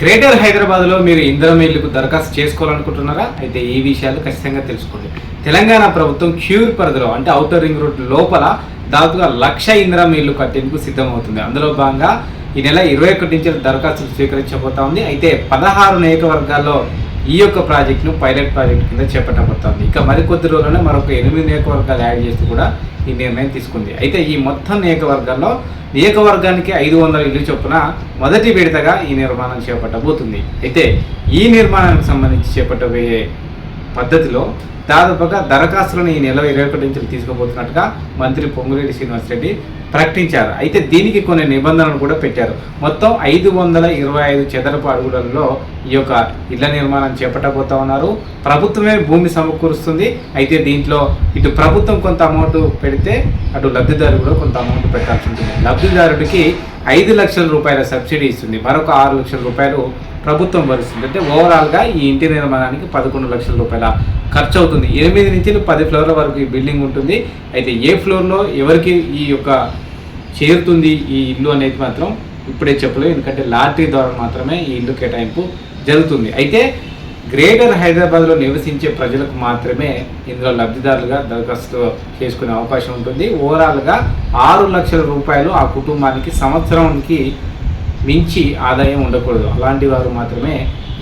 Greater హైదరాబాద్లో మీరు ఇందిరమ్మ ఇళ్లకు దరఖాస్తు చేసుకోవాలనుకుంటున్నారా? అయితే ఈ విషయాలు ఖచ్చితంగా తెలుసుకోండి. తెలంగాణ ప్రభుత్వం క్యూర్ పరిధిలో అంటే ఔటర్ రింగ్ రోడ్ లోపల దాదాపుగా 1,00,000 ఇందిరమ్మ ఇళ్లు కట్టేందుకు సిద్ధమవుతుంది. అందులో భాగంగా ఈ నెల 21 నుంచి దరఖాస్తులు స్వీకరించబోతా ఉంది. అయితే 16 నియోజకవర్గాల్లో ఈ యొక్క ప్రాజెక్టును పైలట్ ప్రాజెక్టు కింద చేపట్టబోతోంది. ఇక మరికొద్ది రోజుల్లోనే మరొక 8 నియోజకవర్గాలు యాడ్ చేస్తూ కూడా ఈ నిర్ణయం తీసుకుంది. అయితే ఈ మొత్తం నియోజకవర్గాల్లో నియోజకవర్గానికి 500 ఇల్లు చొప్పున మొదటి విడతగా ఈ నిర్మాణం చేపట్టబోతుంది. అయితే ఈ నిర్మాణానికి సంబంధించి చేపట్టబోయే పద్ధతిలో దాదాపుగా దరఖాస్తులను ఈ నెల 21 నుంచి తీసుకుపోతున్నట్టుగా మంత్రి పొంగులేటి శ్రీనివాసరెడ్డి ప్రకటించారు. అయితే దీనికి కొన్ని నిబంధనలు కూడా పెట్టారు. మొత్తం 525 చదరపు అడుగులలో ఈ యొక్క ఇళ్ల నిర్మాణం చేపట్టబోతా ఉన్నారు. ప్రభుత్వమే భూమి సమకూరుస్తుంది. అయితే దీంట్లో ఇటు ప్రభుత్వం కొంత అమౌంట్ పెడితే అటు లబ్ధిదారు కూడా కొంత అమౌంట్ పెట్టాల్సి ఉంటుంది. లబ్ధిదారుడికి 5 లక్షల రూపాయల సబ్సిడీ ఇస్తుంది. మరొక 6 లక్షల రూపాయలు ప్రభుత్వం భరిస్తుంది. అంటే ఓవరాల్గా ఈ ఇంటి నిర్మాణానికి 11 లక్షల రూపాయల ఖర్చు అవుతుంది. 8 నుంచి 10 ఫ్లోర్ల వరకు ఈ బిల్డింగ్ ఉంటుంది. అయితే ఏ ఫ్లోర్లో ఎవరికి ఈ యొక్క చేరుతుంది ఈ ఇల్లు అనేది మాత్రం ఇప్పుడే చెప్పలేదు. ఎందుకంటే లాటరీ ద్వారా మాత్రమే ఈ ఇల్లు కేటాయింపు జరుగుతుంది. అయితే గ్రేటర్ హైదరాబాద్లో నివసించే ప్రజలకు మాత్రమే ఇందులో లబ్ధిదారులుగా దరఖాస్తు చేసుకునే అవకాశం ఉంటుంది. ఓవరాల్గా 6 లక్షల రూపాయలు ఆ కుటుంబానికి సంవత్సరానికి మించి ఆదాయం ఉండకూడదు. అలాంటి వారు మాత్రమే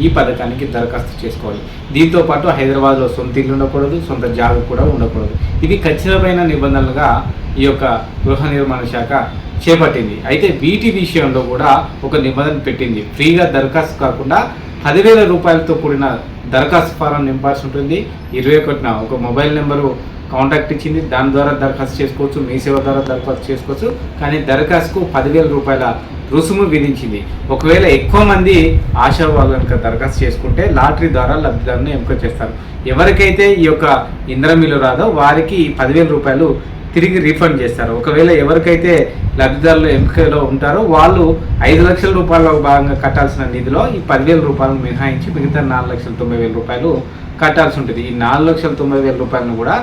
ఈ పథకానికి దరఖాస్తు చేసుకోవాలి. దీంతో పాటు హైదరాబాద్లో సొంత ఇల్లు ఉండకూడదు, సొంత జాగా కూడా ఉండకూడదు. ఇవి ఖచ్చితమైన నిబంధనలుగా ఈ యొక్క గృహ నిర్మాణ శాఖ చేపట్టింది. అయితే వీటి విషయంలో కూడా ఒక నిబంధన పెట్టింది. ఫ్రీగా దరఖాస్తు కాకుండా 10,000 రూపాయలతో కూడిన దరఖాస్తు ఫారం నింపాల్సి ఉంటుంది. 21న ఒక మొబైల్ నెంబరు కాంటాక్ట్ ఇచ్చింది. దాని ద్వారా దరఖాస్తు చేసుకోవచ్చు, మీ సేవ ద్వారా దరఖాస్తు చేసుకోవచ్చు. కానీ దరఖాస్తుకు 10,000 రూపాయల రుసుము విధించింది. ఒకవేళ ఎక్కువ మంది ఆశావాళ్ళు కనుక దరఖాస్తు చేసుకుంటే లాటరీ ద్వారా లబ్ధిదారులను ఎంపిక చేస్తారు. ఎవరికైతే ఈ యొక్క ఇందిరమ్మ ఇల్లు రాదో వారికి 10,000 రూపాయలు తిరిగి రీఫండ్ చేస్తారు. ఒకవేళ ఎవరికైతే లబ్ధిదారులు ఎంపికలో ఉంటారో వాళ్ళు 5 లక్షల రూపాయల భాగంగా కట్టాల్సిన నిధిలో ఈ 10,000 రూపాయలు మినహాయించి మిగతా 4,90,000 రూపాయలు కట్టాల్సి ఉంటుంది. ఈ 4,90,000 రూపాయలను కూడా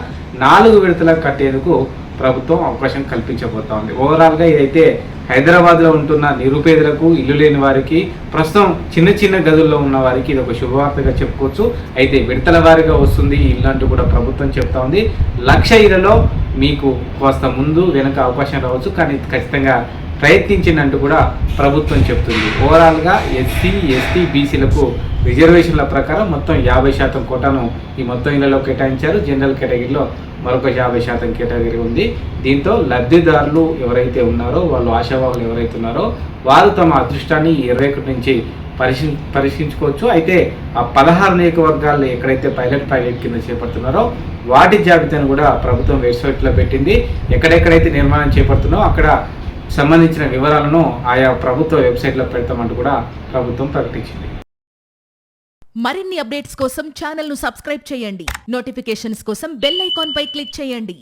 4 విడతలకు కట్టేందుకు ప్రభుత్వం అవకాశం కల్పించబోతా ఉంది. ఓవరాల్గా ఇదైతే హైదరాబాద్లో ఉంటున్న నిరుపేదలకు, ఇల్లు లేని వారికి, ప్రస్తుతం చిన్న చిన్న గదుల్లో ఉన్న వారికి ఇది ఒక శుభవార్తగా చెప్పుకోవచ్చు. అయితే విడతల వారీగా వస్తుంది ఈ ఇల్లు అంటూ కూడా ప్రభుత్వం చెప్తా ఉంది. 1,00,000 ఇళ్లలో మీకు కాస్త ముందు వెనక అవకాశం రావచ్చు, కానీ ఖచ్చితంగా ప్రయత్నించినట్టు కూడా ప్రభుత్వం చెప్తుంది. ఓవరాల్గా ఎస్సీ, ఎస్టీ, బీసీలకు రిజర్వేషన్ల ప్రకారం మొత్తం 50% కోటాను ఈ మొత్తం ఇళ్లలో కేటాయించారు. జనరల్ కేటగిరీలో మరొక 50% కేటగిరీ ఉంది. దీంతో లబ్ధిదారులు ఎవరైతే ఉన్నారో వాళ్ళు ఆశావాహులు ఎవరైతే ఉన్నారో వారు తమ అదృష్టాన్ని 21 నుంచి పరీక్షించుకోవచ్చు. అయితే ఆ 16 నియోజకవర్గాలు ఎక్కడైతే పైలట్ కింద చేపడుతున్నారో వాటి జాబితాను కూడా ప్రభుత్వం వెబ్సైట్లో పెట్టింది. ఎక్కడెక్కడైతే నిర్మాణం చేపడుతున్నారో అక్కడ సంబంధించిన వివరాలను ఆయా ప్రభుత్వ వెబ్సైట్లో పెడతామంటూ కూడా ప్రభుత్వం ప్రకటించింది. మరిన్ని అప్డేట్స్ కోసం ఛానల్ ను సబ్స్క్రైబ్ చేయండి. నోటిఫికేషన్స్ కోసం బెల్ ఐకాన్ పై క్లిక్ చేయండి.